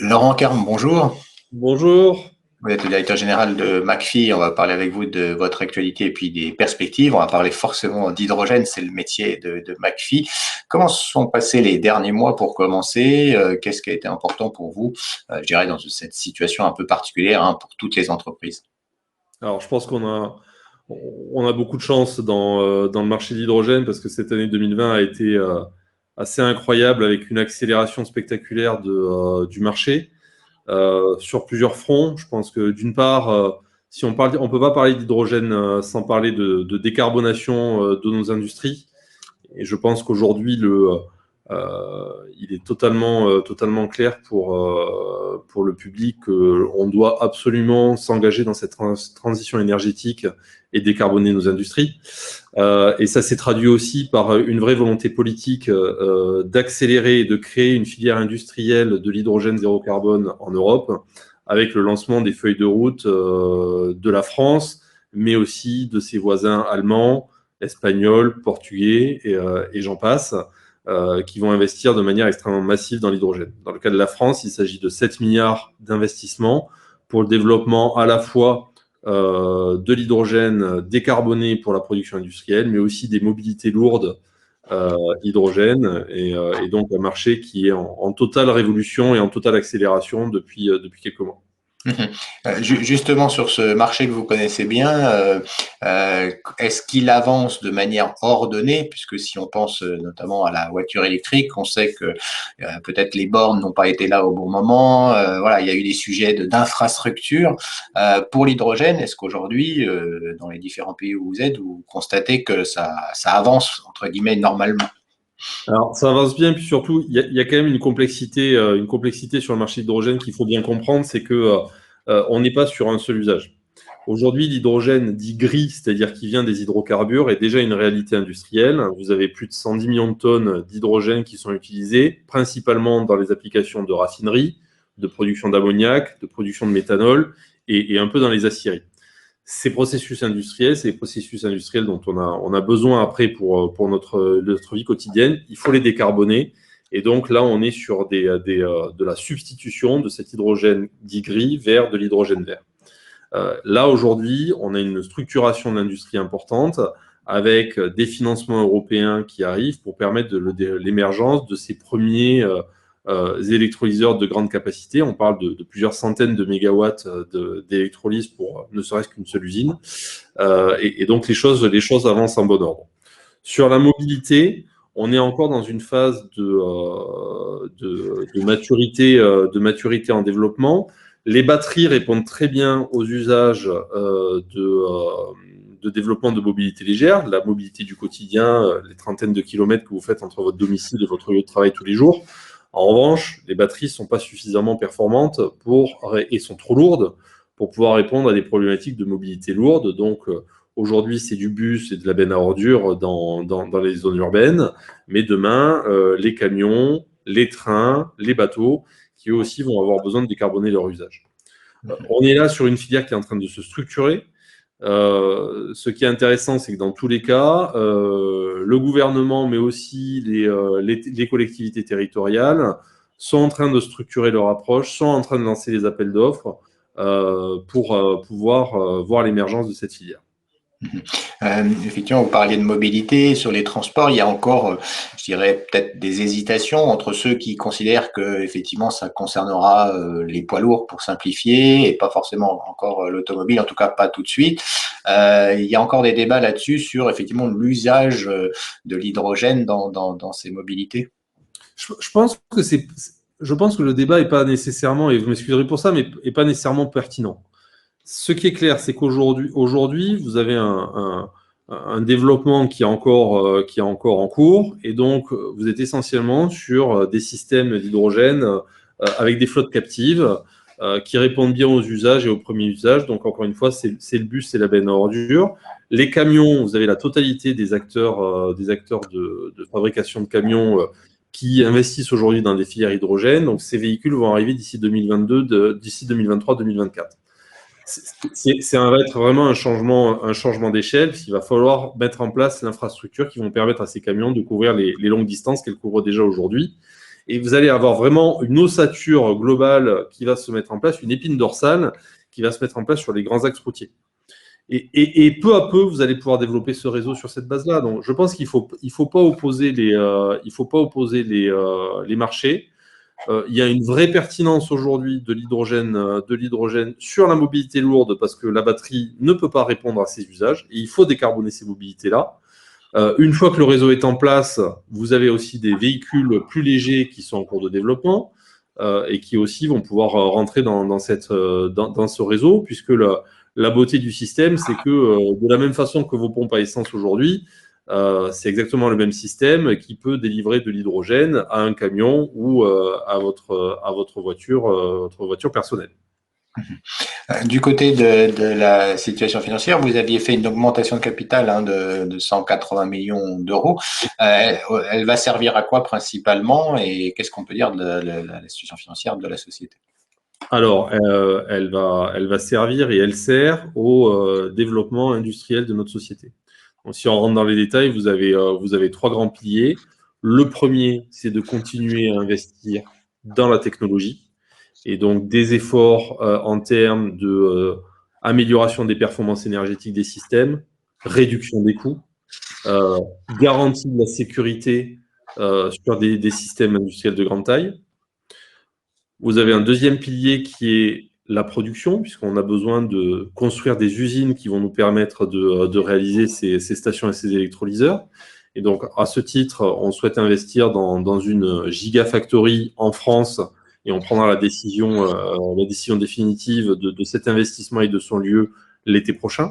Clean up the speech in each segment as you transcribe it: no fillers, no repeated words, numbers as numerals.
Laurent Carme, bonjour. Bonjour. Vous êtes le directeur général de McPhy. On va parler avec vous de votre actualité et puis des perspectives. On va parler forcément d'hydrogène, c'est le métier de McPhy. Comment se sont passés les derniers mois pour commencer? Qu'est-ce qui a été important pour vous, je dirais, dans cette situation un peu particulière pour toutes les entreprises? Alors, je pense qu'on a beaucoup de chance dans le marché de l'hydrogène parce que cette année 2020 a été assez incroyable avec une accélération spectaculaire du marché sur plusieurs fronts. Je pense que d'une part, si on peut pas parler d'hydrogène sans parler de décarbonation de nos industries. Et je pense qu'aujourd'hui, il est totalement clair pour le public qu'on doit absolument s'engager dans cette transition énergétique et décarboner nos industries. Et ça s'est traduit aussi par une vraie volonté politique d'accélérer et de créer une filière industrielle de l'hydrogène zéro carbone en Europe, avec le lancement des feuilles de route de la France, mais aussi de ses voisins allemands, espagnols, portugais et j'en passe, qui vont investir de manière extrêmement massive dans l'hydrogène. Dans le cas de la France, il s'agit de 7 milliards d'investissements pour le développement à la fois de l'hydrogène décarboné pour la production industrielle, mais aussi des mobilités lourdes hydrogène, et donc un marché qui est en totale révolution et en totale accélération depuis quelques mois. Justement, sur ce marché que vous connaissez bien, est-ce qu'il avance de manière ordonnée? Puisque si on pense notamment à la voiture électrique, on sait que peut-être les bornes n'ont pas été là au bon moment. Voilà, il y a eu des sujets d'infrastructure. Pour l'hydrogène, est-ce qu'aujourd'hui, dans les différents pays où vous êtes, vous constatez que ça avance, entre guillemets, normalement? Alors, ça avance bien, puis surtout, il y a quand même une complexité sur le marché de l'hydrogène qu'il faut bien comprendre, c'est que on n'est pas sur un seul usage. Aujourd'hui, l'hydrogène dit gris, c'est-à-dire qui vient des hydrocarbures, est déjà une réalité industrielle. Vous avez plus de 110 millions de tonnes d'hydrogène qui sont utilisées, principalement dans les applications de raffinerie, de production d'ammoniac, de production de méthanol et un peu dans les aciéries. Ces processus industriels, c'est les processus industriels dont on a besoin après pour notre vie quotidienne. Il faut les décarboner. Et donc là, on est sur de la substitution de cet hydrogène dit gris vers de l'hydrogène vert. Là, aujourd'hui, on a une structuration de l'industrie importante avec des financements européens qui arrivent pour permettre de l'émergence de ces premiers électrolyseurs de grande capacité. On parle de plusieurs centaines de mégawatts d'électrolyse pour ne serait-ce qu'une seule usine. Et donc, les choses avancent en bon ordre. Sur la mobilité, on est encore dans une phase de maturité en développement. Les batteries répondent très bien aux usages de développement de mobilité légère, la mobilité du quotidien, les trentaines de kilomètres que vous faites entre votre domicile et votre lieu de travail tous les jours. En revanche, les batteries ne sont pas suffisamment performantes et sont trop lourdes pour pouvoir répondre à des problématiques de mobilité lourde. Donc, aujourd'hui, c'est du bus et de la benne à ordures dans les zones urbaines, mais demain, les camions, les trains, les bateaux, qui eux aussi vont avoir besoin de décarboner leur usage. On est là sur une filière qui est en train de se structurer. Ce qui est intéressant, c'est que dans tous les cas, le gouvernement, mais aussi les collectivités territoriales, sont en train de structurer leur approche, sont en train de lancer les appels d'offres pour pouvoir voir l'émergence de cette filière. Effectivement, vous parliez de mobilité sur les transports. Il y a encore, je dirais, peut-être des hésitations entre ceux qui considèrent que effectivement ça concernera les poids lourds pour simplifier et pas forcément encore l'automobile, en tout cas pas tout de suite. Il y a encore des débats là-dessus sur effectivement l'usage de l'hydrogène dans ces mobilités. Je pense que le débat est pas nécessairement, et vous m'excuserez pour ça, mais est pas nécessairement pertinent. Ce qui est clair, c'est qu'aujourd'hui, vous avez un développement qui est encore en cours, et donc vous êtes essentiellement sur des systèmes d'hydrogène avec des flottes captives qui répondent bien aux usages et aux premiers usages. Donc encore une fois, c'est le bus, c'est la benne à ordures. Les camions, vous avez la totalité des acteurs de fabrication de camions qui investissent aujourd'hui dans des filières hydrogène. Donc ces véhicules vont arriver d'ici 2022, d'ici 2023-2024. Ça va être vraiment un changement d'échelle, puisqu'il va falloir mettre en place l'infrastructure qui vont permettre à ces camions de couvrir les longues distances qu'elles couvrent déjà aujourd'hui. et vous allez avoir vraiment une ossature globale qui va se mettre en place, une épine dorsale qui va se mettre en place sur les grands axes routiers. Et peu à peu, vous allez pouvoir développer ce réseau sur cette base-là. Donc, je pense qu'il faut pas opposer les marchés. Il y a une vraie pertinence aujourd'hui de l'hydrogène sur la mobilité lourde parce que la batterie ne peut pas répondre à ces usages et il faut décarboner ces mobilités-là. Une fois que le réseau est en place, vous avez aussi des véhicules plus légers qui sont en cours de développement et qui aussi vont pouvoir rentrer dans ce réseau, puisque la beauté du système, c'est que de la même façon que vos pompes à essence aujourd'hui, c'est exactement le même système qui peut délivrer de l'hydrogène à un camion ou à votre voiture personnelle. Du côté de la situation financière, vous aviez fait une augmentation de capital de 180 millions d'euros. Elle va servir à quoi principalement et qu'est-ce qu'on peut dire de la situation financière de la société? Alors, elle va servir et elle sert au développement industriel de notre société. Donc, si on rentre dans les détails, vous avez trois grands piliers. Le premier, c'est de continuer à investir dans la technologie et donc des efforts en termes de amélioration des performances énergétiques des systèmes, réduction des coûts, garantie de la sécurité sur des systèmes industriels de grande taille. Vous avez un deuxième pilier qui est la production, puisqu'on a besoin de construire des usines qui vont nous permettre de réaliser ces stations et ces électrolyseurs. Et donc, à ce titre, on souhaite investir dans une gigafactory en France et on prendra la décision définitive de cet investissement et de son lieu l'été prochain.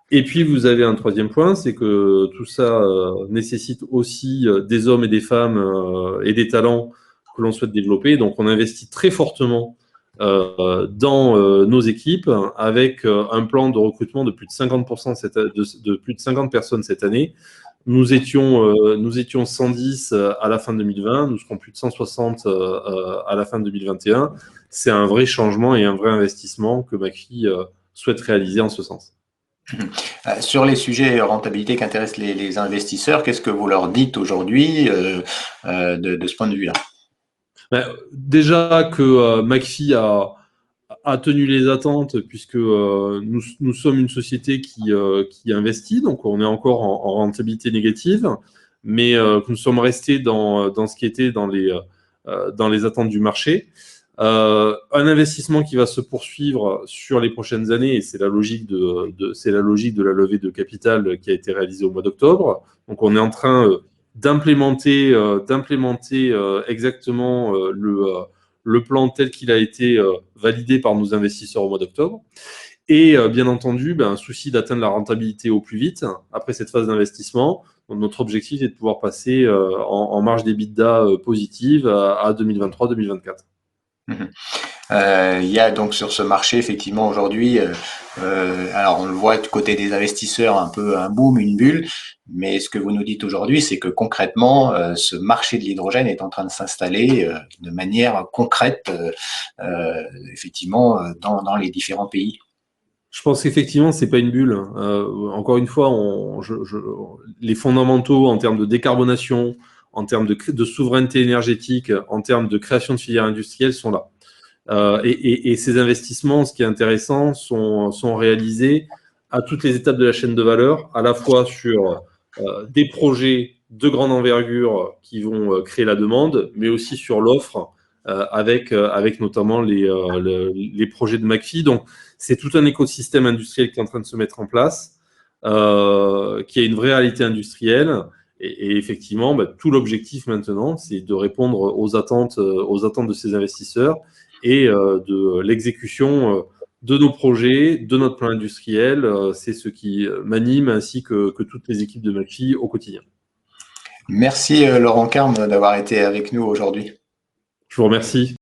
Et puis, vous avez un troisième point, c'est que tout ça nécessite aussi des hommes et des femmes et des talents que l'on souhaite développer. Donc, on investit très fortement dans nos équipes avec un plan de recrutement de plus de 50%, de plus de 50 personnes cette année. Nous étions 110 à la fin 2020, nous serons plus de 160 à la fin 2021. C'est un vrai changement et un vrai investissement que McPhy souhaite réaliser en ce sens. Sur les sujets rentabilité qui intéressent les investisseurs, qu'est-ce que vous leur dites aujourd'hui de ce point de vue-là? Déjà que McPhy a tenu les attentes puisque nous sommes une société qui investit, donc on est encore en rentabilité négative, mais que nous sommes restés dans ce qui était dans les attentes du marché. Un investissement qui va se poursuivre sur les prochaines années, et c'est la logique de la levée de capital qui a été réalisée au mois d'octobre. Donc on est en train d'implémenter exactement le plan tel qu'il a été validé par nos investisseurs au mois d'octobre. Et bien entendu, un souci d'atteindre la rentabilité au plus vite après cette phase d'investissement. Donc, notre objectif est de pouvoir passer en marge d'EBITDA positive à 2023-2024. Il y a donc sur ce marché effectivement aujourd'hui, alors on le voit du côté des investisseurs un peu un boom, une bulle, mais ce que vous nous dites aujourd'hui, c'est que concrètement, ce marché de l'hydrogène est en train de s'installer de manière concrète, effectivement, dans les différents pays. Je pense qu'effectivement, c'est pas une bulle. Encore une fois, les fondamentaux en termes de décarbonation, en termes de souveraineté énergétique, en termes de création de filières industrielles sont là. Et ces investissements, ce qui est intéressant, sont réalisés à toutes les étapes de la chaîne de valeur, à la fois sur des projets de grande envergure qui vont créer la demande, mais aussi sur l'offre avec notamment les projets de McPhy. Donc, c'est tout un écosystème industriel qui est en train de se mettre en place, qui a une vraie réalité industrielle. Et effectivement, tout l'objectif maintenant, c'est de répondre aux attentes de ces investisseurs et de l'exécution de nos projets, de notre plan industriel. C'est ce qui m'anime ainsi que toutes les équipes de McPhy au quotidien. Merci Laurent Carme d'avoir été avec nous aujourd'hui. Je vous remercie.